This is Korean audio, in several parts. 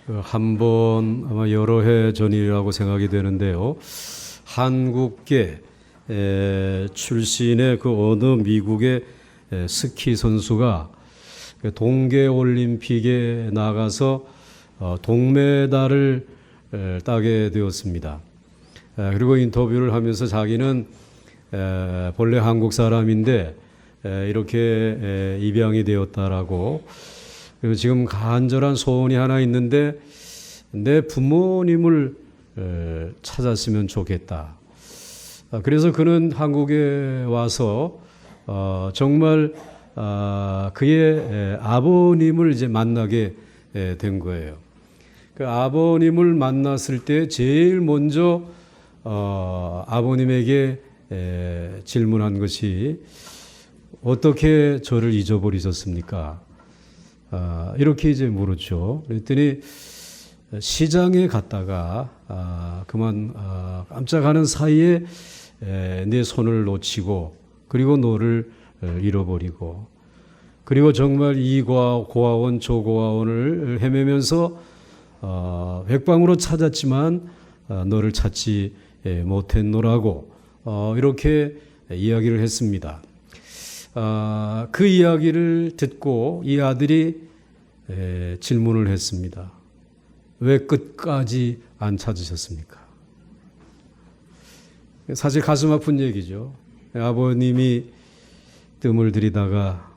한 번 아마 여러 해 전이라고 생각이 되는데요. 한국계 출신의 그 어느 미국의 스키 선수가 동계올림픽에 나가서 동메달을 따게 되었습니다. 그리고 인터뷰를 하면서 자기는 본래 한국 사람인데 이렇게 입양이 되었다라고, 그리고 지금 간절한 소원이 하나 있는데 내 부모님을 찾았으면 좋겠다. 그래서 그는 한국에 와서 정말 그의 아버님을 이제 만나게 된 거예요. 그 아버님을 만났을 때 제일 먼저 아버님에게 질문한 것이 어떻게 저를 잊어버리셨습니까? 이렇게 이제 물었죠. 그랬더니 시장에 갔다가 그만 깜짝하는 사이에 내 손을 놓치고 그리고 너를 잃어버리고, 그리고 정말 이 고아원 저 고아원을 헤매면서 백방으로 찾았지만 너를 찾지 못했노라고 이렇게 이야기를 했습니다. 그 이야기를 듣고 이 아들이 질문을 했습니다. 왜 끝까지 안 찾으셨습니까? 사실 가슴 아픈 얘기죠. 아버님이 뜸을 들이다가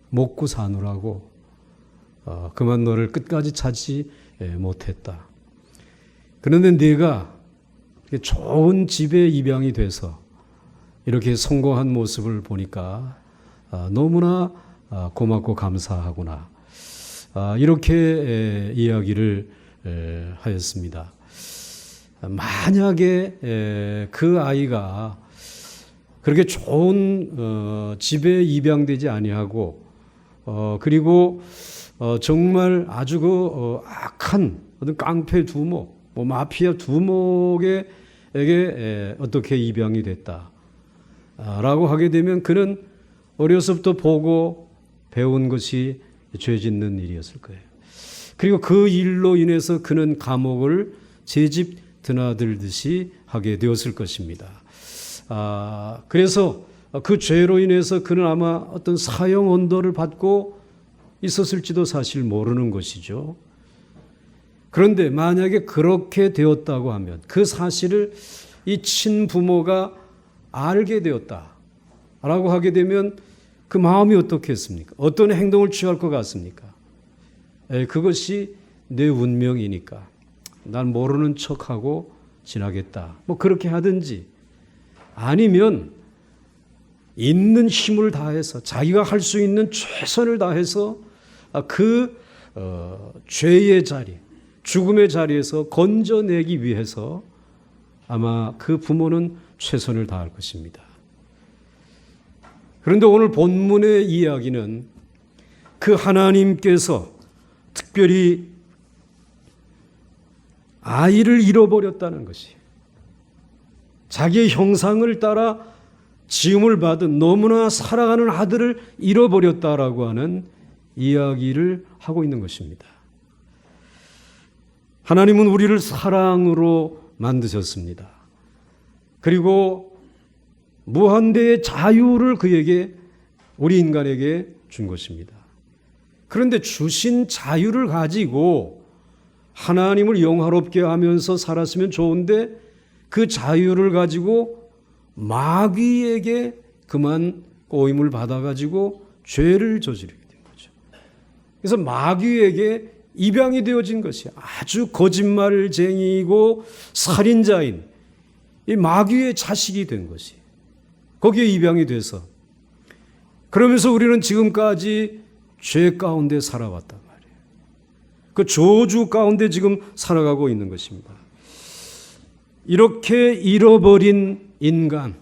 먹고 사느라고 그만 너를 끝까지 찾지 못했다. 그런데 네가 좋은 집에 입양이 돼서 이렇게 성공한 모습을 보니까 너무나 고맙고 감사하구나. 이렇게 이야기를 하였습니다. 만약에 그 아이가 그렇게 좋은 집에 입양되지 아니하고 그리고 정말 아주 그 악한 어떤 깡패 두목, 마피아 두목에게 어떻게 입양이 됐다라고 하게 되면 그는 어려서부터 보고 배운 것이 죄 짓는 일이었을 거예요. 그리고 그 일로 인해서 그는 감옥을 제집 드나들듯이 하게 되었을 것입니다. 그래서 그 죄로 인해서 그는 아마 어떤 사형 언도를 받고 있었을지도 사실 모르는 것이죠. 그런데 만약에 그렇게 되었다고 하면 그 사실을 이 친부모가 알게 되었다라고 하게 되면 그 마음이 어떻겠습니까? 어떤 행동을 취할 것 같습니까? 그것이 내 운명이니까 난 모르는 척하고 지나겠다. 그렇게 하든지, 아니면 있는 힘을 다해서 자기가 할 수 있는 최선을 다해서 그 죄의 자리, 죽음의 자리에서 건져내기 위해서 아마 그 부모는 최선을 다할 것입니다. 그런데 오늘 본문의 이야기는 그 하나님께서 특별히 아이를 잃어버렸다는 것이, 자기의 형상을 따라 지음을 받은 너무나 사랑하는 아들을 잃어버렸다라고 하는 이야기를 하고 있는 것입니다. 하나님은 우리를 사랑으로 만드셨습니다. 그리고 무한대의 자유를 그에게, 우리 인간에게 준 것입니다. 그런데 주신 자유를 가지고 하나님을 영화롭게 하면서 살았으면 좋은데 그 자유를 가지고 마귀에게 그만 꼬임을 받아가지고 죄를 저지르게 된 거죠. 그래서 마귀에게 입양이 되어진 것이 아주 거짓말쟁이고 살인자인 이 마귀의 자식이 된 것이 거기에 입양이 돼서, 그러면서 우리는 지금까지 죄 가운데 살아왔단 말이에요. 그 저주 가운데 지금 살아가고 있는 것입니다. 이렇게 잃어버린 인간,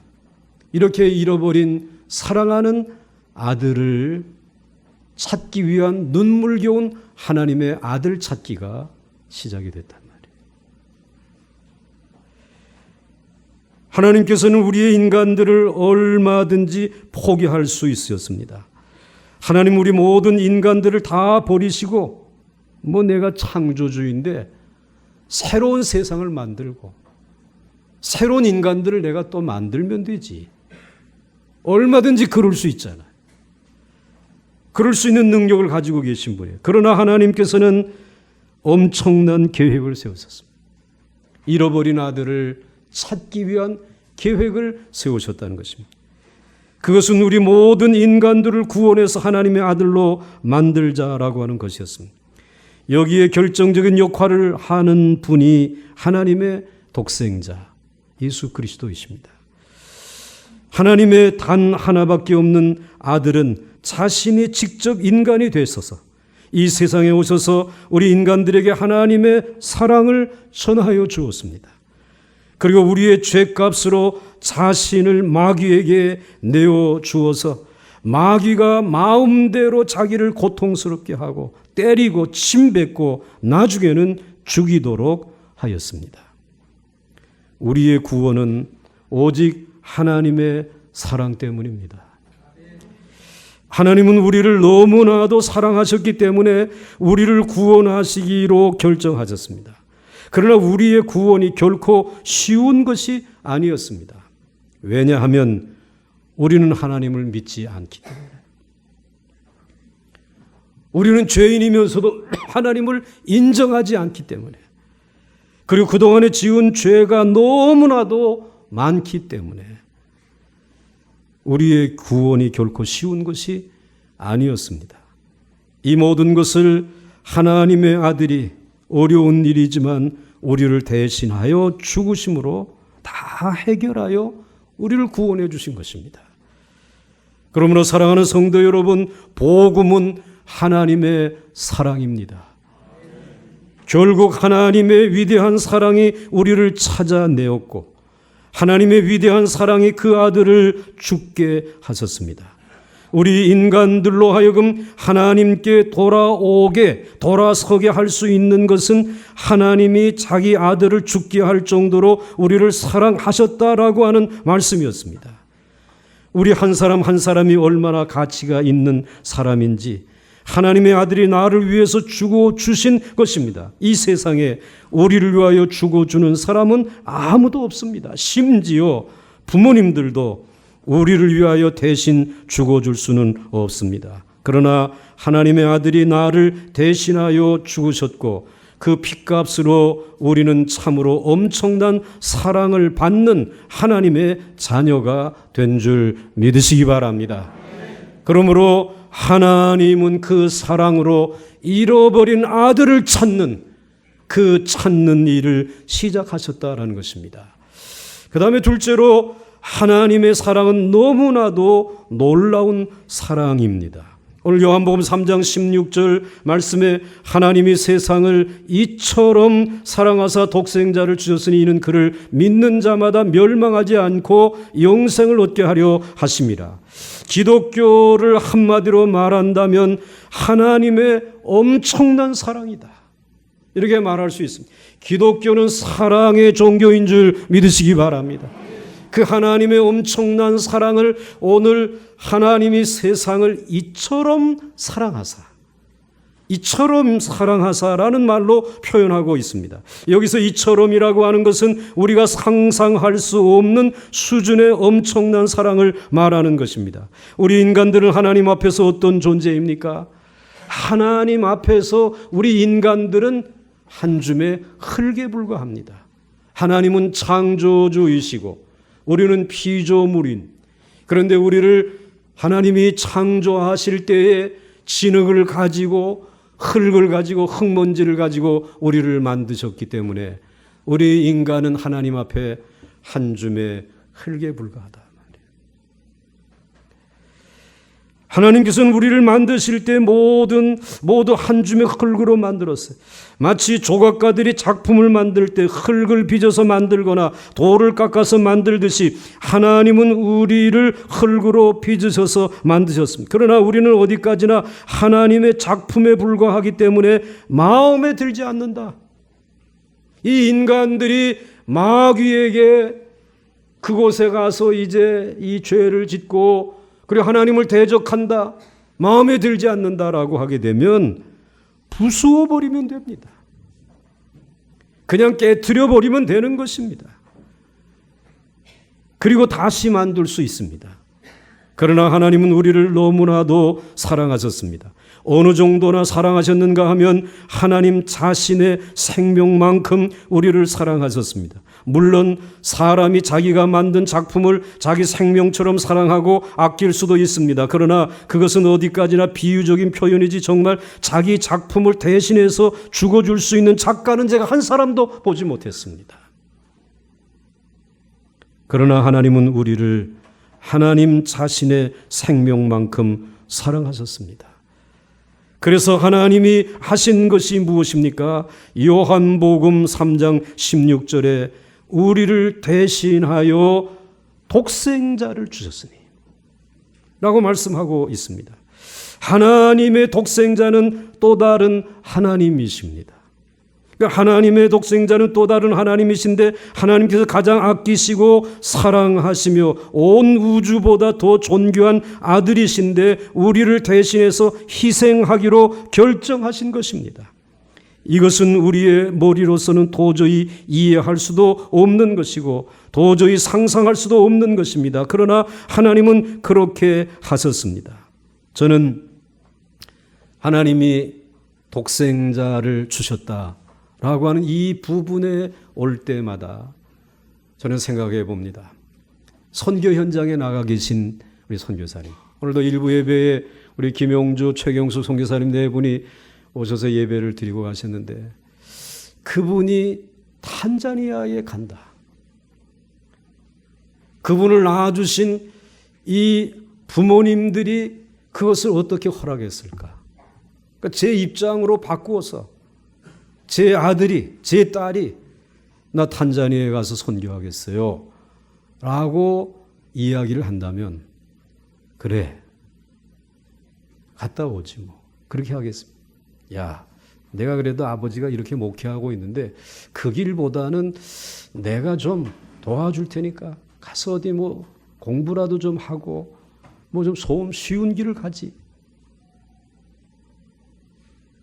이렇게 잃어버린 사랑하는 아들을 찾기 위한 눈물겨운 하나님의 아들 찾기가 시작이 됐단 말이에요. 하나님께서는 우리의 인간들을 얼마든지 포기할 수 있었습니다. 하나님 우리 모든 인간들을 다 버리시고 내가 창조주인데 새로운 세상을 만들고 새로운 인간들을 내가 또 만들면 되지. 얼마든지 그럴 수 있잖아요. 그럴 수 있는 능력을 가지고 계신 분이에요. 그러나 하나님께서는 엄청난 계획을 세우셨습니다. 잃어버린 아들을 찾기 위한 계획을 세우셨다는 것입니다. 그것은 우리 모든 인간들을 구원해서 하나님의 아들로 만들자라고 하는 것이었습니다. 여기에 결정적인 역할을 하는 분이 하나님의 독생자 예수 그리스도이십니다. 하나님의 단 하나밖에 없는 아들은 자신이 직접 인간이 되셔서 이 세상에 오셔서 우리 인간들에게 하나님의 사랑을 전하여 주었습니다. 그리고 우리의 죄값으로 자신을 마귀에게 내어 주어서 마귀가 마음대로 자기를 고통스럽게 하고 때리고 침뱉고 나중에는 죽이도록 하였습니다. 우리의 구원은 오직 하나님의 사랑 때문입니다. 하나님은 우리를 너무나도 사랑하셨기 때문에 우리를 구원하시기로 결정하셨습니다. 그러나 우리의 구원이 결코 쉬운 것이 아니었습니다. 왜냐하면 우리는 하나님을 믿지 않기 때문에. 우리는 죄인이면서도 하나님을 인정하지 않기 때문에. 그리고 그동안에 지은 죄가 너무나도 많기 때문에 우리의 구원이 결코 쉬운 것이 아니었습니다. 이 모든 것을 하나님의 아들이 어려운 일이지만 우리를 대신하여 죽으심으로 다 해결하여 우리를 구원해 주신 것입니다. 그러므로 사랑하는 성도 여러분, 복음은 하나님의 사랑입니다. 결국 하나님의 위대한 사랑이 우리를 찾아내었고 하나님의 위대한 사랑이 그 아들을 죽게 하셨습니다. 우리 인간들로 하여금 하나님께 돌아서게 할 수 있는 것은 하나님이 자기 아들을 죽게 할 정도로 우리를 사랑하셨다라고 하는 말씀이었습니다. 우리 한 사람 한 사람이 얼마나 가치가 있는 사람인지 하나님의 아들이 나를 위해서 죽어주신 것입니다. 이 세상에 우리를 위하여 죽어주는 사람은 아무도 없습니다. 심지어 부모님들도 우리를 위하여 대신 죽어줄 수는 없습니다. 그러나 하나님의 아들이 나를 대신하여 죽으셨고 그 핏값으로 우리는 참으로 엄청난 사랑을 받는 하나님의 자녀가 된 줄 믿으시기 바랍니다. 그러므로 하나님은 그 사랑으로 잃어버린 아들을 찾는 일을 시작하셨다라는 것입니다. 그 다음에 둘째로 하나님의 사랑은 너무나도 놀라운 사랑입니다. 오늘 요한복음 3장 16절 말씀에 하나님이 세상을 이처럼 사랑하사 독생자를 주셨으니 이는 그를 믿는 자마다 멸망하지 않고 영생을 얻게 하려 하심이라. 기독교를 한마디로 말한다면 하나님의 엄청난 사랑이다. 이렇게 말할 수 있습니다. 기독교는 사랑의 종교인 줄 믿으시기 바랍니다. 그 하나님의 엄청난 사랑을 오늘 하나님이 세상을 이처럼 사랑하사라는 말로 표현하고 있습니다. 여기서 이처럼이라고 하는 것은 우리가 상상할 수 없는 수준의 엄청난 사랑을 말하는 것입니다. 우리 인간들은 하나님 앞에서 어떤 존재입니까? 하나님 앞에서 우리 인간들은 한 줌의 흙에 불과합니다. 하나님은 창조주이시고 우리는 피조물인, 그런데 우리를 하나님이 창조하실 때에 진흙을 가지고 흙을 가지고 흙먼지를 가지고 우리를 만드셨기 때문에 우리 인간은 하나님 앞에 한 줌의 흙에 불과하다. 하나님께서는 우리를 만드실 때 모두 한 줌의 흙으로 만들었어요. 마치 조각가들이 작품을 만들 때 흙을 빚어서 만들거나 돌을 깎아서 만들듯이 하나님은 우리를 흙으로 빚으셔서 만드셨습니다. 그러나 우리는 어디까지나 하나님의 작품에 불과하기 때문에 마음에 들지 않는다. 이 인간들이 마귀에게 그곳에 가서 이제 이 죄를 짓고 그리고 하나님을 대적한다, 마음에 들지 않는다라고 하게 되면 부수어 버리면 됩니다. 그냥 깨트려 버리면 되는 것입니다. 그리고 다시 만들 수 있습니다. 그러나 하나님은 우리를 너무나도 사랑하셨습니다. 어느 정도나 사랑하셨는가 하면 하나님 자신의 생명만큼 우리를 사랑하셨습니다. 물론 사람이 자기가 만든 작품을 자기 생명처럼 사랑하고 아낄 수도 있습니다. 그러나 그것은 어디까지나 비유적인 표현이지 정말 자기 작품을 대신해서 죽어줄 수 있는 작가는 제가 한 사람도 보지 못했습니다. 그러나 하나님은 우리를 하나님 자신의 생명만큼 사랑하셨습니다. 그래서 하나님이 하신 것이 무엇입니까? 요한복음 3장 16절에 우리를 대신하여 독생자를 주셨으니 라고 말씀하고 있습니다. 하나님의 독생자는 또 다른 하나님이십니다. 그러니까 하나님의 독생자는 또 다른 하나님이신데 하나님께서 가장 아끼시고 사랑하시며 온 우주보다 더 존귀한 아들이신데 우리를 대신해서 희생하기로 결정하신 것입니다. 이것은 우리의 머리로서는 도저히 이해할 수도 없는 것이고 도저히 상상할 수도 없는 것입니다. 그러나 하나님은 그렇게 하셨습니다. 저는 하나님이 독생자를 주셨다라고 하는 이 부분에 올 때마다 저는 생각해 봅니다. 선교 현장에 나가 계신 우리 선교사님, 오늘도 일부 예배에 우리 김용주, 최경수 선교사님 네 분이 오셔서 예배를 드리고 가셨는데 그분이 탄자니아에 간다. 그분을 낳아주신 이 부모님들이 그것을 어떻게 허락했을까? 그러니까 제 입장으로 바꾸어서 제 아들이, 제 딸이 나 탄자니아에 가서 선교하겠어요 라고 이야기를 한다면 그래, 갔다 오지 뭐. 그렇게 하겠습니다. 야, 내가 그래도 아버지가 이렇게 목회하고 있는데 그 길보다는 내가 좀 도와줄 테니까 가서 어디 뭐 공부라도 좀 하고 뭐 좀 소음 쉬운 길을 가지.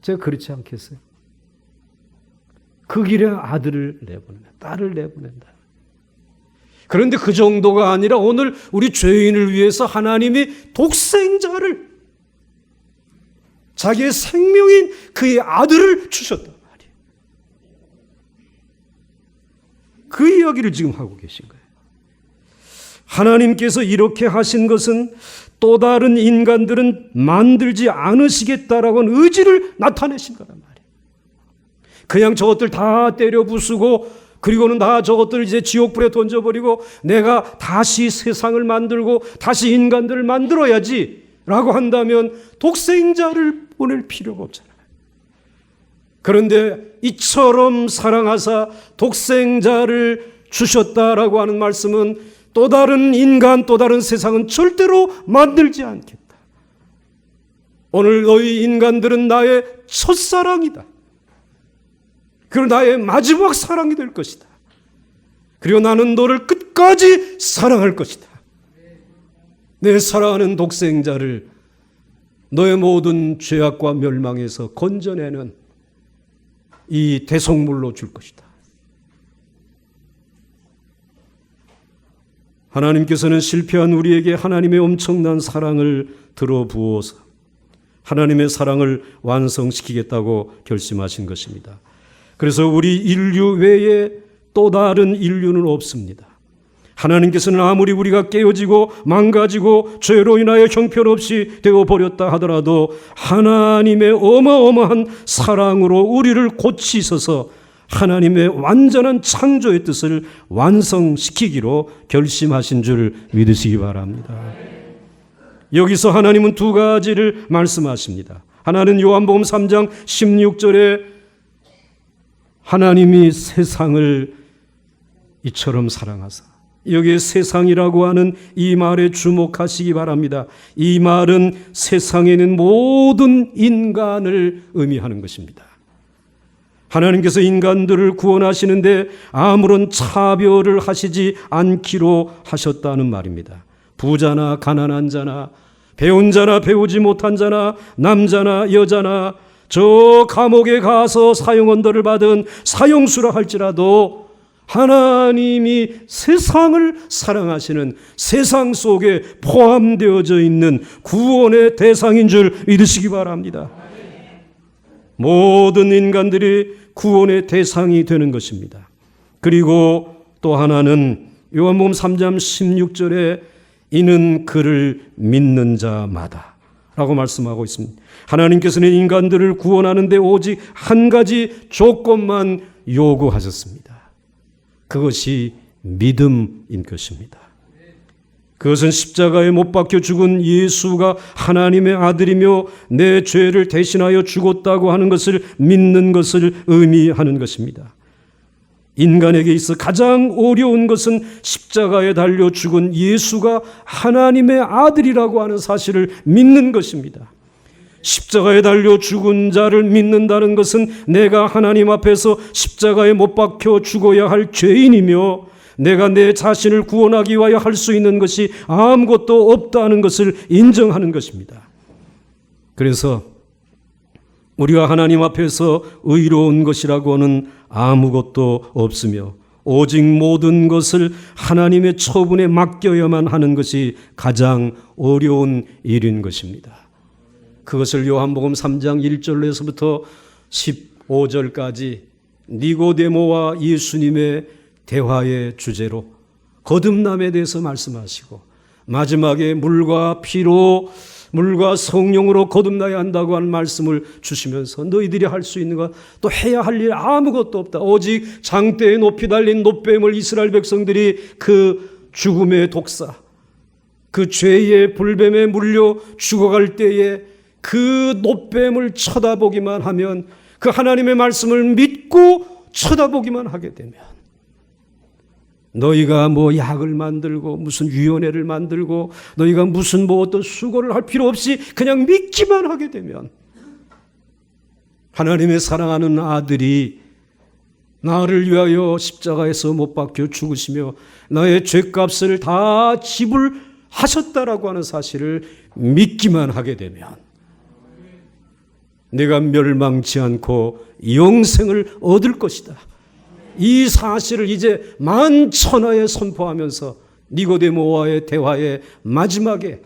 제가 그렇지 않겠어요? 그 길에 아들을 내보낸다, 딸을 내보낸다. 그런데 그 정도가 아니라 오늘 우리 죄인을 위해서 하나님이 독생자를, 자기의 생명인 그의 아들을 주셨단 말이에요. 그 이야기를 지금 하고 계신 거예요. 하나님께서 이렇게 하신 것은 또 다른 인간들은 만들지 않으시겠다라고 하는 의지를 나타내신 거란 말이에요. 그냥 저것들 다 때려 부수고 그리고는 다 저것들 이제 지옥불에 던져버리고 내가 다시 세상을 만들고 다시 인간들을 만들어야지 라고 한다면 독생자를 보낼 필요가 없잖아요. 그런데 이처럼 사랑하사 독생자를 주셨다라고 하는 말씀은 또 다른 인간, 또 다른 세상은 절대로 만들지 않겠다. 오늘 너희 인간들은 나의 첫사랑이다. 그리고 나의 마지막 사랑이 될 것이다. 그리고 나는 너를 끝까지 사랑할 것이다. 내 사랑하는 독생자를 너의 모든 죄악과 멸망에서 건져내는 이 대속물로 줄 것이다. 하나님께서는 실패한 우리에게 하나님의 엄청난 사랑을 들어부어서 하나님의 사랑을 완성시키겠다고 결심하신 것입니다. 그래서 우리 인류 외에 또 다른 인류는 없습니다. 하나님께서는 아무리 우리가 깨어지고 망가지고 죄로 인하여 형편없이 되어버렸다 하더라도 하나님의 어마어마한 사랑으로 우리를 고치셔서 하나님의 완전한 창조의 뜻을 완성시키기로 결심하신 줄 믿으시기 바랍니다. 여기서 하나님은 두 가지를 말씀하십니다. 하나는 요한복음 3장 16절에 하나님이 세상을 이처럼 사랑하사, 여기에 세상이라고 하는 이 말에 주목하시기 바랍니다. 이 말은 세상에 있는 모든 인간을 의미하는 것입니다. 하나님께서 인간들을 구원하시는데 아무런 차별을 하시지 않기로 하셨다는 말입니다. 부자나 가난한 자나 배운 자나 배우지 못한 자나 남자나 여자나 저 감옥에 가서 사형 언도를 받은 사형수라 할지라도 하나님이 세상을 사랑하시는 세상 속에 포함되어져 있는 구원의 대상인 줄 믿으시기 바랍니다. 모든 인간들이 구원의 대상이 되는 것입니다. 그리고 또 하나는 요한복음 3장 16절에 이는 그를 믿는 자마다 라고 말씀하고 있습니다. 하나님께서는 인간들을 구원하는데 오직 한 가지 조건만 요구하셨습니다. 그것이 믿음인 것입니다. 그것은 십자가에 못 박혀 죽은 예수가 하나님의 아들이며 내 죄를 대신하여 죽었다고 하는 것을 믿는 것을 의미하는 것입니다. 인간에게 있어 가장 어려운 것은 십자가에 달려 죽은 예수가 하나님의 아들이라고 하는 사실을 믿는 것입니다. 십자가에 달려 죽은 자를 믿는다는 것은 내가 하나님 앞에서 십자가에 못 박혀 죽어야 할 죄인이며 내가 내 자신을 구원하기 위하여 할 수 있는 것이 아무것도 없다는 것을 인정하는 것입니다. 그래서 우리가 하나님 앞에서 의로운 것이라고는 아무것도 없으며 오직 모든 것을 하나님의 처분에 맡겨야만 하는 것이 가장 어려운 일인 것입니다. 그것을 요한복음 3장 1절에서부터 15절까지 니고데모와 예수님의 대화의 주제로 거듭남에 대해서 말씀하시고 마지막에 물과 피로 물과 성령으로 거듭나야 한다고 하는 말씀을 주시면서 너희들이 할 수 있는 것 또 해야 할 일 아무것도 없다. 오직 장대에 높이 달린 놋뱀을 이스라엘 백성들이 그 죽음의 독사 그 죄의 불뱀에 물려 죽어갈 때에 그 놋뱀을 쳐다보기만 하면 그 하나님의 말씀을 믿고 쳐다보기만 하게 되면 너희가 뭐 약을 만들고 무슨 위원회를 만들고 너희가 무슨 뭐 어떤 수고를 할 필요 없이 그냥 믿기만 하게 되면 하나님의 사랑하는 아들이 나를 위하여 십자가에서 못 박혀 죽으시며 나의 죄값을 다 지불하셨다라고 하는 사실을 믿기만 하게 되면 내가 멸망치 않고 영생을 얻을 것이다. 이 사실을 이제 만천하에 선포하면서 니고데모와의 대화의 마지막에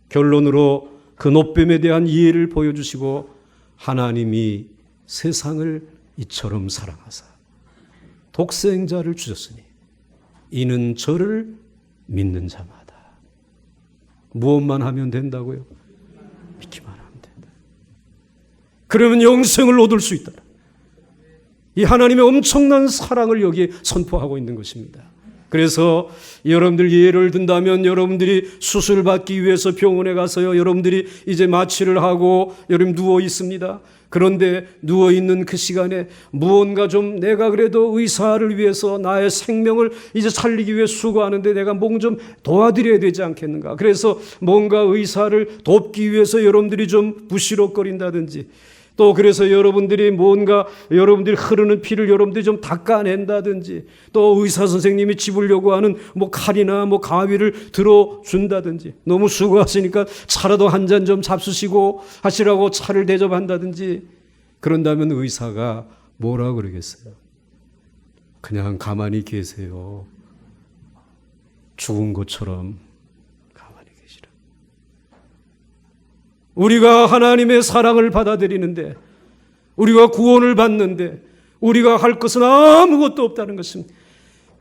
결론으로 그 놋뱀에 대한 이해를 보여주시고 하나님이 세상을 이처럼 사랑하사 독생자를 주셨으니 이는 저를 믿는 자마다 무엇만 하면 된다고요? 믿기만 하면 된다. 그러면 영생을 얻을 수 있다. 이 하나님의 엄청난 사랑을 여기에 선포하고 있는 것입니다. 그래서 여러분들 예를 든다면 여러분들이 수술 받기 위해서 병원에 가서요. 여러분들이 이제 마취를 하고 여러분 누워 있습니다. 그런데 누워 있는 그 시간에 무언가 좀 내가 그래도 의사를 위해서 나의 생명을 이제 살리기 위해 수고하는데 내가 뭔가 좀 도와드려야 되지 않겠는가. 그래서 뭔가 의사를 돕기 위해서 여러분들이 좀 부시럭거린다든지 또 그래서 여러분들이 뭔가 여러분들이 흐르는 피를 여러분들이 좀 닦아낸다든지 또 의사 선생님이 집으려고 하는 뭐 칼이나 뭐 가위를 들어준다든지 너무 수고하시니까 차라도 한 잔 좀 잡수시고 하시라고 차를 대접한다든지 그런다면 의사가 뭐라 그러겠어요? 그냥 가만히 계세요. 죽은 것처럼 가만히 계시라. 우리가 하나님의 사랑을 받아들이는데 우리가 구원을 받는데 우리가 할 것은 아무것도 없다는 것입니다.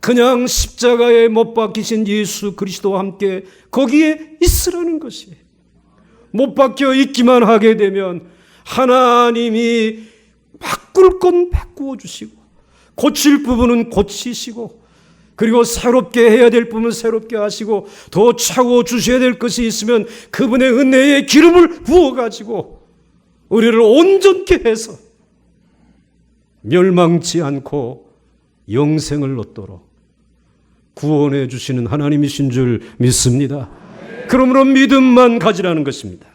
그냥 십자가에 못 박히신 예수 그리스도와 함께 거기에 있으라는 것이에요. 못 박혀 있기만 하게 되면 하나님이 바꿀 건 바꾸어 주시고 고칠 부분은 고치시고 그리고 새롭게 해야 될 부분은 새롭게 하시고 더 차고 주셔야 될 것이 있으면 그분의 은혜의 기름을 부어가지고 우리를 온전케 해서 멸망치 않고 영생을 얻도록 구원해 주시는 하나님이신 줄 믿습니다. 그러므로 믿음만 가지라는 것입니다.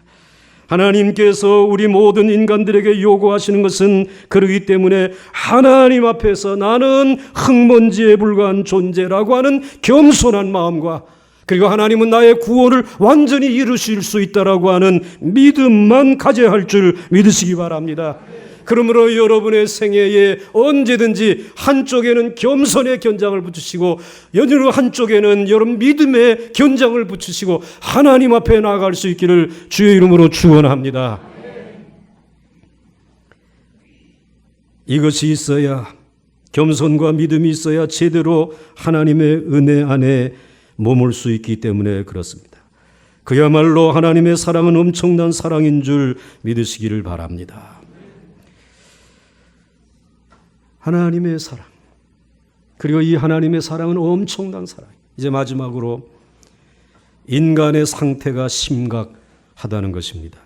하나님께서 우리 모든 인간들에게 요구하시는 것은 그러기 때문에 하나님 앞에서 나는 흙먼지에 불과한 존재라고 하는 겸손한 마음과 그리고 하나님은 나의 구원을 완전히 이루실 수 있다라고 하는 믿음만 가져야 할 줄 믿으시기 바랍니다. 그러므로 여러분의 생애에 언제든지 한쪽에는 겸손의 견장을 붙이시고 여느 한쪽에는 여러분 믿음의 견장을 붙이시고 하나님 앞에 나아갈 수 있기를 주의 이름으로 축원합니다. 이것이 있어야, 겸손과 믿음이 있어야 제대로 하나님의 은혜 안에 머물 수 있기 때문에 그렇습니다. 그야말로 하나님의 사랑은 엄청난 사랑인 줄 믿으시기를 바랍니다. 하나님의 사랑, 그리고 이 하나님의 사랑은 엄청난 사랑. 이제 마지막으로 인간의 상태가 심각하다는 것입니다.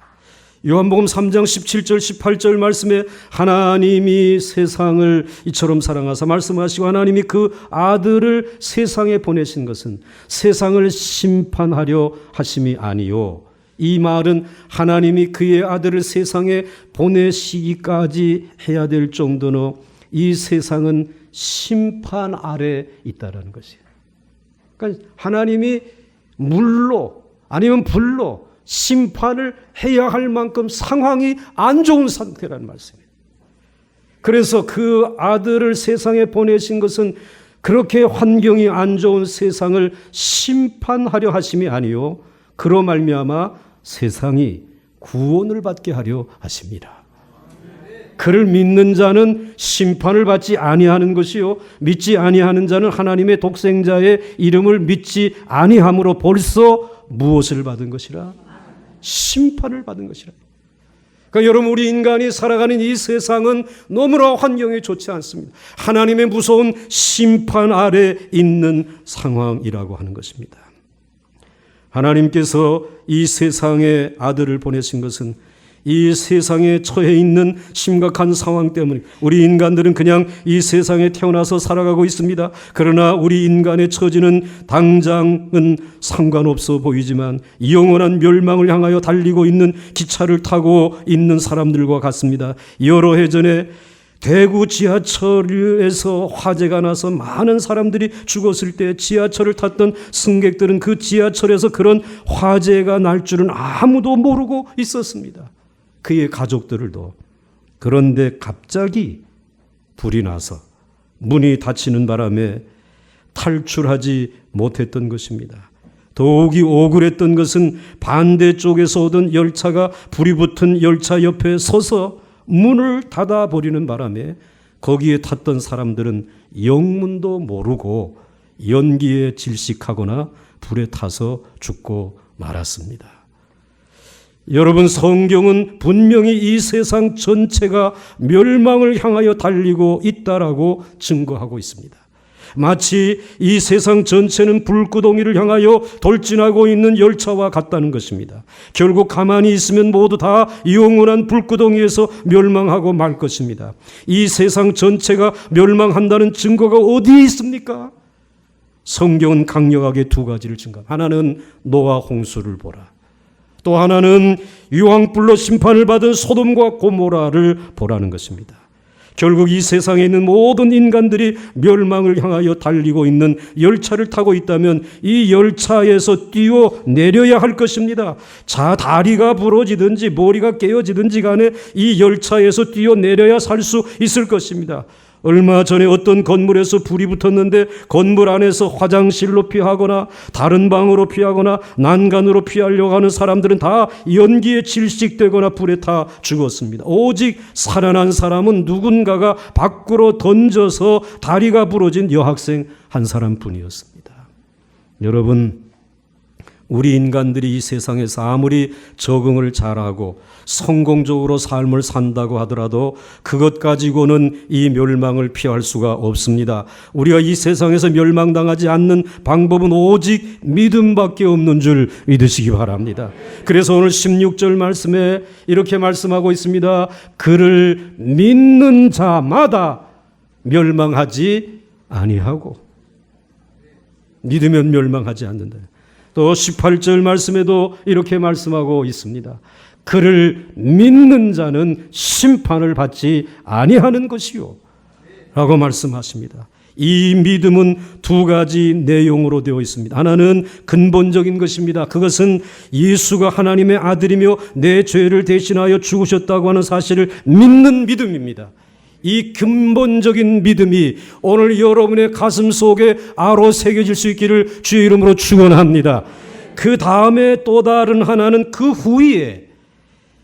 요한복음 3장 17절 18절 말씀에 하나님이 세상을 이처럼 사랑하사 말씀하시고 하나님이 그 아들을 세상에 보내신 것은 세상을 심판하려 하심이 아니요. 이 말은 하나님이 그의 아들을 세상에 보내시기까지 해야 될 정도로 이 세상은 심판 아래 있다는 것이에요. 그러니까 하나님이 물로 아니면 불로 심판을 해야 할 만큼 상황이 안 좋은 상태라는 말씀이에요. 그래서 그 아들을 세상에 보내신 것은 그렇게 환경이 안 좋은 세상을 심판하려 하심이 아니요 그로 말미암아 세상이 구원을 받게 하려 하십니다. 그를 믿는 자는 심판을 받지 아니하는 것이요 믿지 아니하는 자는 하나님의 독생자의 이름을 믿지 아니함으로 벌써 무엇을 받은 것이라? 심판을 받은 것이라. 그러니까 여러분, 우리 인간이 살아가는 이 세상은 너무나 환경이 좋지 않습니다. 하나님의 무서운 심판 아래 있는 상황이라고 하는 것입니다. 하나님께서 이 세상에 아들을 보내신 것은 이 세상에 처해 있는 심각한 상황 때문에 우리 인간들은 그냥 이 세상에 태어나서 살아가고 있습니다. 그러나 우리 인간의 처지는 당장은 상관없어 보이지만 영원한 멸망을 향하여 달리고 있는 기차를 타고 있는 사람들과 같습니다. 여러 해 전에 대구 지하철에서 화재가 나서 많은 사람들이 죽었을 때 지하철을 탔던 승객들은 그 지하철에서 그런 화재가 날 줄은 아무도 모르고 있었습니다. 그의 가족들도. 그런데 갑자기 불이 나서 문이 닫히는 바람에 탈출하지 못했던 것입니다. 더욱이 억울했던 것은 반대쪽에서 오던 열차가 불이 붙은 열차 옆에 서서 문을 닫아버리는 바람에 거기에 탔던 사람들은 영문도 모르고 연기에 질식하거나 불에 타서 죽고 말았습니다. 여러분, 성경은 분명히 이 세상 전체가 멸망을 향하여 달리고 있다라고 증거하고 있습니다. 마치 이 세상 전체는 불구덩이를 향하여 돌진하고 있는 열차와 같다는 것입니다. 결국 가만히 있으면 모두 다 영원한 불구덩이에서 멸망하고 말 것입니다. 이 세상 전체가 멸망한다는 증거가 어디에 있습니까? 성경은 강력하게 두 가지를 증거합니다. 하나는 노아 홍수를 보라. 또 하나는 유황불로 심판을 받은 소돔과 고모라를 보라는 것입니다. 결국 이 세상에 있는 모든 인간들이 멸망을 향하여 달리고 있는 열차를 타고 있다면 이 열차에서 뛰어내려야 할 것입니다. 자, 다리가 부러지든지 머리가 깨어지든지 간에 이 열차에서 뛰어내려야 살 수 있을 것입니다. 얼마 전에 어떤 건물에서 불이 붙었는데 건물 안에서 화장실로 피하거나 다른 방으로 피하거나 난간으로 피하려고 하는 사람들은 다 연기에 질식되거나 불에 타 죽었습니다. 오직 살아난 사람은 누군가가 밖으로 던져서 다리가 부러진 여학생 한 사람뿐이었습니다. 여러분, 우리 인간들이 이 세상에서 아무리 적응을 잘하고 성공적으로 삶을 산다고 하더라도 그것 가지고는 이 멸망을 피할 수가 없습니다. 우리가 이 세상에서 멸망당하지 않는 방법은 오직 믿음밖에 없는 줄 믿으시기 바랍니다. 그래서 오늘 16절 말씀에 이렇게 말씀하고 있습니다. 그를 믿는 자마다 멸망하지 아니하고. 믿으면 멸망하지 않는다. 또 18절 말씀에도 이렇게 말씀하고 있습니다. 그를 믿는 자는 심판을 받지 아니하는 것이요 라고 말씀하십니다. 이 믿음은 두 가지 내용으로 되어 있습니다. 하나는 근본적인 것입니다. 그것은 예수가 하나님의 아들이며 내 죄를 대신하여 죽으셨다고 하는 사실을 믿는 믿음입니다. 이 근본적인 믿음이 오늘 여러분의 가슴 속에 아로 새겨질 수 있기를 주의 이름으로 축원합니다. 그 다음에 또 다른 하나는 그 후에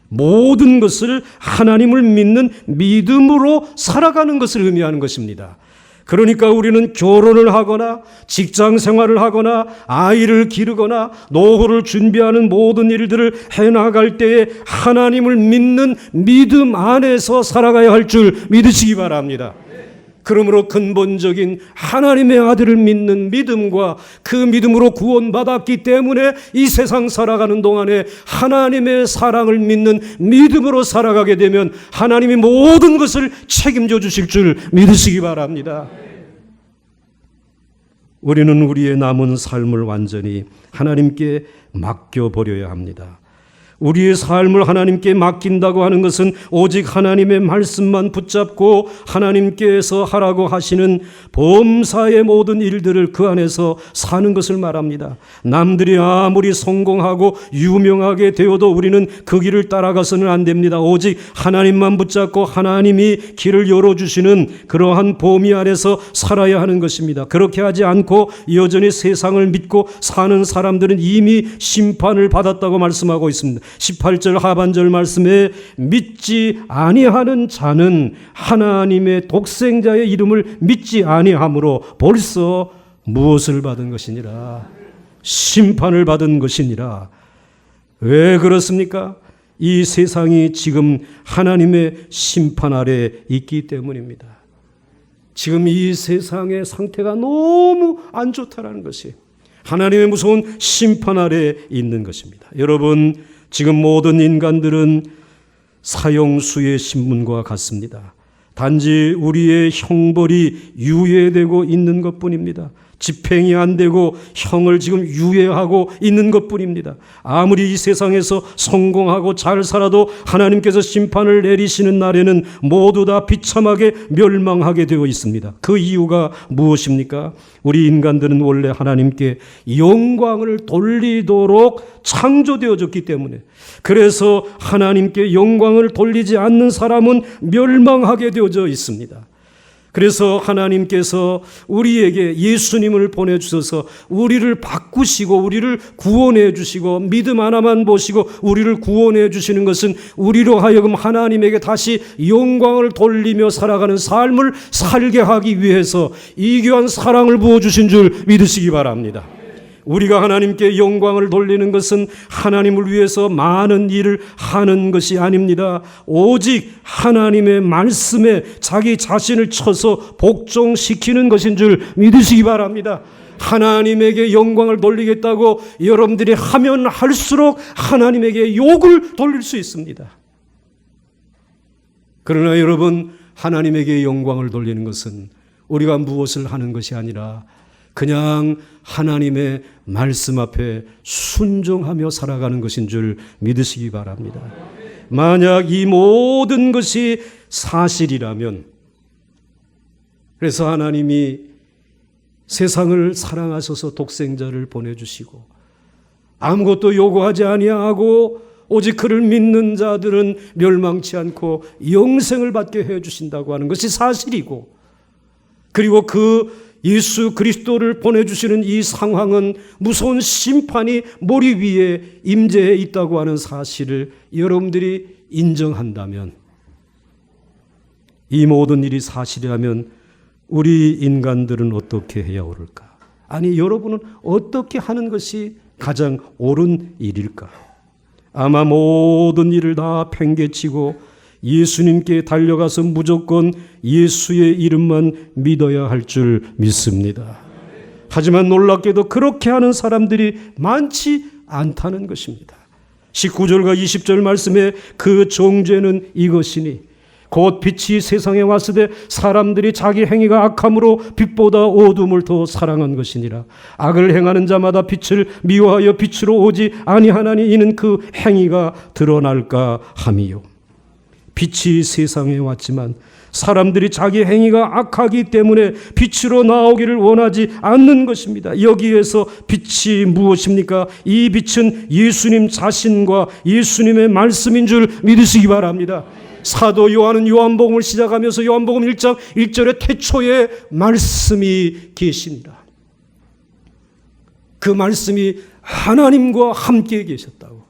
모든 것을 하나님을 믿는 믿음으로 살아가는 것을 의미하는 것입니다. 그러니까 우리는 결혼을 하거나 직장 생활을 하거나 아이를 기르거나 노후를 준비하는 모든 일들을 해나갈 때에 하나님을 믿는 믿음 안에서 살아가야 할 줄 믿으시기 바랍니다. 그러므로 근본적인 하나님의 아들을 믿는 믿음과 그 믿음으로 구원받았기 때문에 이 세상 살아가는 동안에 하나님의 사랑을 믿는 믿음으로 살아가게 되면 하나님이 모든 것을 책임져 주실 줄 믿으시기 바랍니다. 우리는 우리의 남은 삶을 완전히 하나님께 맡겨버려야 합니다. 우리의 삶을 하나님께 맡긴다고 하는 것은 오직 하나님의 말씀만 붙잡고 하나님께서 하라고 하시는 범사의 모든 일들을 그 안에서 사는 것을 말합니다. 남들이 아무리 성공하고 유명하게 되어도 우리는 그 길을 따라가서는 안 됩니다. 오직 하나님만 붙잡고 하나님이 길을 열어주시는 그러한 보미 안에서 살아야 하는 것입니다. 그렇게 하지 않고 여전히 세상을 믿고 사는 사람들은 이미 심판을 받았다고 말씀하고 있습니다. 18절 하반절 말씀에 믿지 아니하는 자는 하나님의 독생자의 이름을 믿지 아니함으로 벌써 무엇을 받은 것이니라? 심판을 받은 것이니라. 왜 그렇습니까? 이 세상이 지금 하나님의 심판 아래 있기 때문입니다. 지금 이 세상의 상태가 너무 안 좋다라는 것이 하나님의 무서운 심판 아래 있는 것입니다. 여러분, 지금 모든 인간들은 사형수의 신문과 같습니다. 단지 우리의 형벌이 유예되고 있는 것뿐입니다. 집행이 안 되고 형을 지금 유예하고 있는 것뿐입니다. 아무리 이 세상에서 성공하고 잘 살아도 하나님께서 심판을 내리시는 날에는 모두 다 비참하게 멸망하게 되어 있습니다. 그 이유가 무엇입니까? 우리 인간들은 원래 하나님께 영광을 돌리도록 창조되어졌기 때문에, 그래서 하나님께 영광을 돌리지 않는 사람은 멸망하게 되어져 있습니다. 그래서 하나님께서 우리에게 예수님을 보내주셔서 우리를 바꾸시고 우리를 구원해 주시고 믿음 하나만 보시고 우리를 구원해 주시는 것은 우리로 하여금 하나님에게 다시 영광을 돌리며 살아가는 삶을 살게 하기 위해서 이 귀한 사랑을 부어주신 줄 믿으시기 바랍니다. 우리가 하나님께 영광을 돌리는 것은 하나님을 위해서 많은 일을 하는 것이 아닙니다. 오직 하나님의 말씀에 자기 자신을 쳐서 복종시키는 것인 줄 믿으시기 바랍니다. 하나님에게 영광을 돌리겠다고 여러분들이 하면 할수록 하나님에게 욕을 돌릴 수 있습니다. 그러나 여러분, 하나님에게 영광을 돌리는 것은 우리가 무엇을 하는 것이 아니라 그냥 하나님의 말씀 앞에 순종하며 살아가는 것인 줄 믿으시기 바랍니다. 만약 이 모든 것이 사실이라면, 그래서 하나님이 세상을 사랑하셔서 독생자를 보내주시고 아무것도 요구하지 아니하고 오직 그를 믿는 자들은 멸망치 않고 영생을 받게 해주신다고 하는 것이 사실이고, 그리고 그 예수 그리스도를 보내주시는 이 상황은 무서운 심판이 머리 위에 임재해 있다고 하는 사실을 여러분들이 인정한다면, 이 모든 일이 사실이라면 우리 인간들은 어떻게 해야 옳을까? 아니, 여러분은 어떻게 하는 것이 가장 옳은 일일까? 아마 모든 일을 다 팽개치고 예수님께 달려가서 무조건 예수의 이름만 믿어야 할 줄 믿습니다. 하지만 놀랍게도 그렇게 하는 사람들이 많지 않다는 것입니다. 19절과 20절 말씀에 그 정죄는 이것이니 곧 빛이 세상에 왔을 때 사람들이 자기 행위가 악함으로 빛보다 어둠을 더 사랑한 것이니라. 악을 행하는 자마다 빛을 미워하여 빛으로 오지 아니하나니 이는 그 행위가 드러날까 함이요. 빛이 세상에 왔지만 사람들이 자기 행위가 악하기 때문에 빛으로 나오기를 원하지 않는 것입니다. 여기에서 빛이 무엇입니까? 이 빛은 예수님 자신과 예수님의 말씀인 줄 믿으시기 바랍니다. 사도 요한은 요한복음을 시작하면서 요한복음 1장 1절에 태초에 말씀이 계시니라. 그 말씀이 하나님과 함께 계셨다고.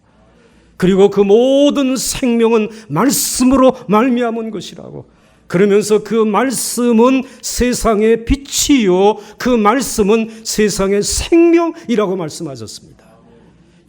그리고 그 모든 생명은 말씀으로 말미암은 것이라고. 그러면서 그 말씀은 세상의 빛이요 그 말씀은 세상의 생명이라고 말씀하셨습니다.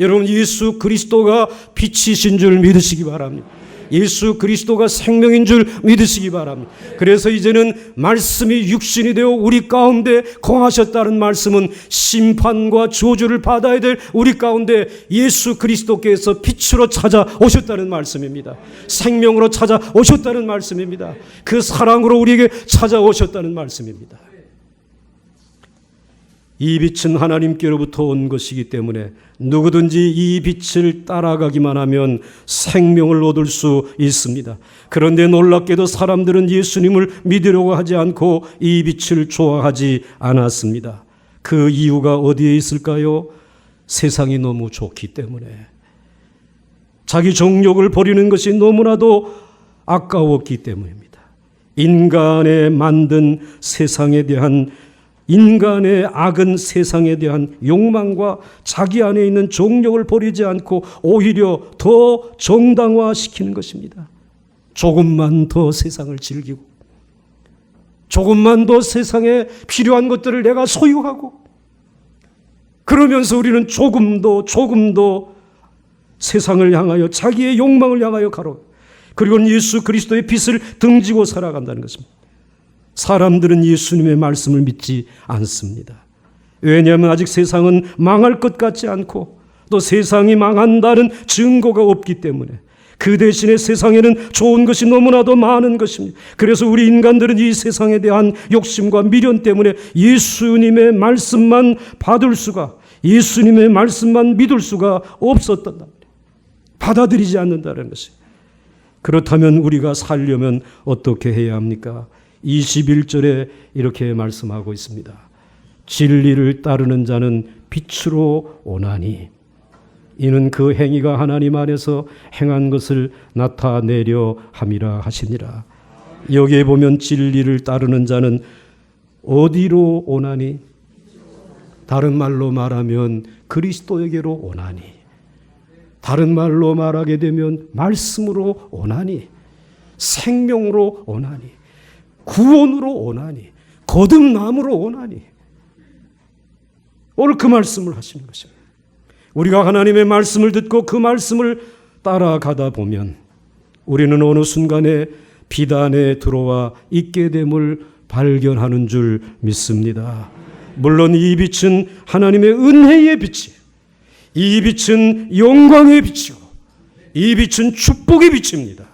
여러분, 예수 그리스도가 빛이신 줄 믿으시기 바랍니다. 예수 그리스도가 생명인 줄 믿으시기 바랍니다. 그래서 이제는 말씀이 육신이 되어 우리 가운데 거하셨다는 말씀은 심판과 저주를 받아야 될 우리 가운데 예수 그리스도께서 빛으로 찾아오셨다는 말씀입니다. 생명으로 찾아오셨다는 말씀입니다. 그 사랑으로 우리에게 찾아오셨다는 말씀입니다. 이 빛은 하나님께로부터 온 것이기 때문에 누구든지 이 빛을 따라가기만 하면 생명을 얻을 수 있습니다. 그런데 놀랍게도 사람들은 예수님을 믿으려고 하지 않고 이 빛을 좋아하지 않았습니다. 그 이유가 어디에 있을까요? 세상이 너무 좋기 때문에. 자기 정욕을 버리는 것이 너무나도 아까웠기 때문입니다. 인간의 만든 세상에 대한 인간의 악은 세상에 대한 욕망과 자기 안에 있는 정욕을 버리지 않고 오히려 더 정당화시키는 것입니다. 조금만 더 세상을 즐기고 조금만 더 세상에 필요한 것들을 내가 소유하고 그러면서 우리는 조금 더 세상을 향하여 자기의 욕망을 향하여 가로 그리고 예수 그리스도의 빛을 등지고 살아간다는 것입니다. 사람들은 예수님의 말씀을 믿지 않습니다. 왜냐하면 아직 세상은 망할 것 같지 않고 또 세상이 망한다는 증거가 없기 때문에 그 대신에 세상에는 좋은 것이 너무나도 많은 것입니다. 그래서 우리 인간들은 이 세상에 대한 욕심과 미련 때문에 예수님의 말씀만 받을 수가 예수님의 말씀만 믿을 수가 없었단 말이에요. 받아들이지 않는다는 것이에요. 그렇다면 우리가 살려면 어떻게 해야 합니까? 21절에 이렇게 말씀하고 있습니다. 진리를 따르는 자는 빛으로 오나니 이는 그 행위가 하나님 안에서 행한 것을 나타내려 함이라 하시니라. 여기에 보면 진리를 따르는 자는 어디로 오나니? 다른 말로 말하면 그리스도에게로 오나니. 다른 말로 말하게 되면 말씀으로 오나니. 생명으로 오나니. 구원으로 오나니, 거듭남으로 오나니. 오늘 그 말씀을 하시는 것입니다. 우리가 하나님의 말씀을 듣고 그 말씀을 따라가다 보면 우리는 어느 순간에 비단에 들어와 있게 됨을 발견하는 줄 믿습니다. 물론 이 빛은 하나님의 은혜의 빛이에요. 이 빛은 영광의 빛이고 이 빛은 축복의 빛입니다.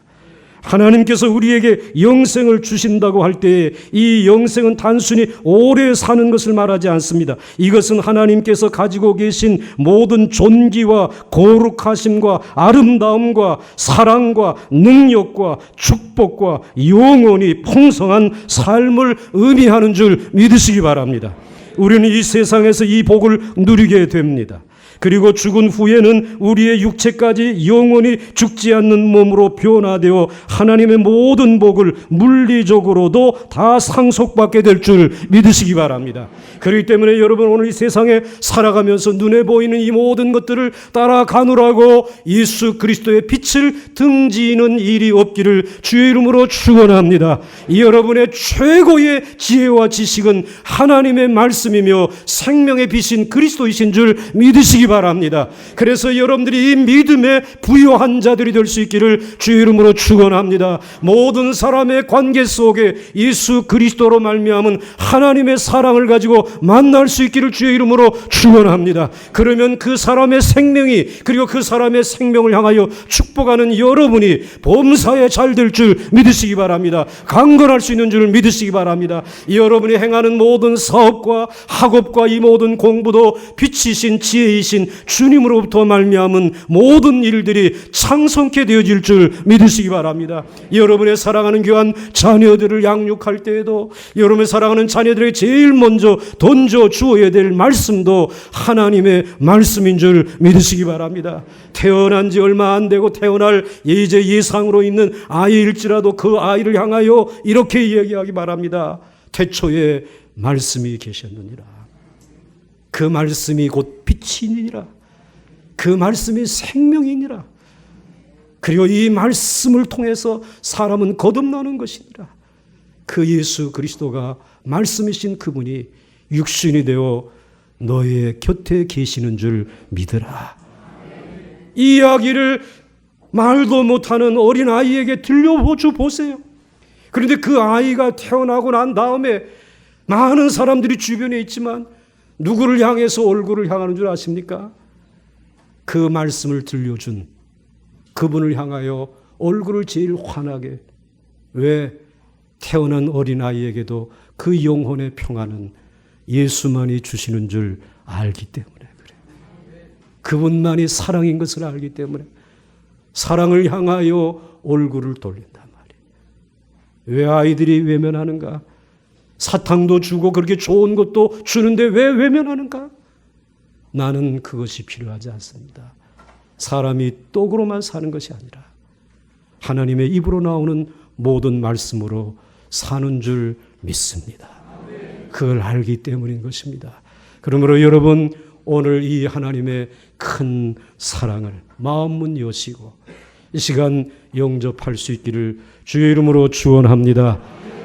하나님께서 우리에게 영생을 주신다고 할 때 이 영생은 단순히 오래 사는 것을 말하지 않습니다. 이것은 하나님께서 가지고 계신 모든 존귀와 거룩하심과 아름다움과 사랑과 능력과 축복과 영원히 풍성한 삶을 의미하는 줄 믿으시기 바랍니다. 우리는 이 세상에서 이 복을 누리게 됩니다. 그리고 죽은 후에는 우리의 육체까지 영원히 죽지 않는 몸으로 변화되어 하나님의 모든 복을 물리적으로도 다 상속받게 될 줄 믿으시기 바랍니다. 그렇기 때문에 여러분 오늘 이 세상에 살아가면서 눈에 보이는 이 모든 것들을 따라가느라고 예수 그리스도의 빛을 등지는 일이 없기를 주의 이름으로 축원합니다. 여러분의 최고의 지혜와 지식은 하나님의 말씀이며 생명의 빛인 그리스도이신 줄 믿으시기 바랍니다. 그래서 여러분들이 이 믿음에 부유한 자들이 될 수 있기를 주의 이름으로 축원합니다. 모든 사람의 관계 속에 예수 그리스도로 말미암은 하나님의 사랑을 가지고 만날 수 있기를 주의 이름으로 축원합니다. 그러면 그 사람의 생명이 그리고 그 사람의 생명을 향하여 축복하는 여러분이 범사에 잘 될 줄 믿으시기 바랍니다. 강건할 수 있는 줄 믿으시기 바랍니다. 여러분이 행하는 모든 사업과 학업과 이 모든 공부도 빛이신 지혜이신 되신 주님으로부터 말미암은 모든 일들이 창성케 되어질 줄 믿으시기 바랍니다. 여러분의 사랑하는 귀한 자녀들을 양육할 때에도 여러분의 사랑하는 자녀들에게 제일 먼저 던져 주어야 될 말씀도 하나님의 말씀인 줄 믿으시기 바랍니다. 태어난 지 얼마 안 되고 태어날 이제 예상으로 있는 아이일지라도 그 아이를 향하여 이렇게 이야기하기 바랍니다. 태초에 말씀이 계셨느니라. 그 말씀이 곧 빛이니라. 그 말씀이 생명이니라. 그리고 이 말씀을 통해서 사람은 거듭나는 것이니라. 그 예수 그리스도가 말씀이신 그분이 육신이 되어 너의 곁에 계시는 줄 믿으라. 이 이야기를 말도 못하는 어린아이에게 들려보세요. 그런데 그 아이가 태어나고 난 다음에 많은 사람들이 주변에 있지만 누구를 향해서 얼굴을 향하는 줄 아십니까? 그 말씀을 들려준 그분을 향하여 얼굴을 제일 환하게. 왜? 태어난 어린아이에게도 그 영혼의 평안은 예수만이 주시는 줄 알기 때문에 그래. 그분만이 사랑인 것을 알기 때문에 사랑을 향하여 얼굴을 돌린단 말이에요. 왜 아이들이 외면하는가? 사탕도 주고 그렇게 좋은 것도 주는데 왜 외면하는가? 나는 그것이 필요하지 않습니다. 사람이 떡으로만 사는 것이 아니라 하나님의 입으로 나오는 모든 말씀으로 사는 줄 믿습니다. 그걸 알기 때문인 것입니다. 그러므로 여러분 오늘 이 하나님의 큰 사랑을 마음문 여시고 이 시간 영접할 수 있기를 주의 이름으로 축원합니다.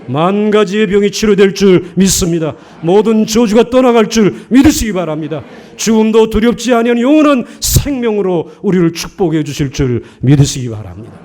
만 가지의 병이 치료될 줄 믿습니다. 모든 저주가 떠나갈 줄 믿으시기 바랍니다. 죽음도 두렵지 아니한 영원한 생명으로 우리를 축복해 주실 줄 믿으시기 바랍니다.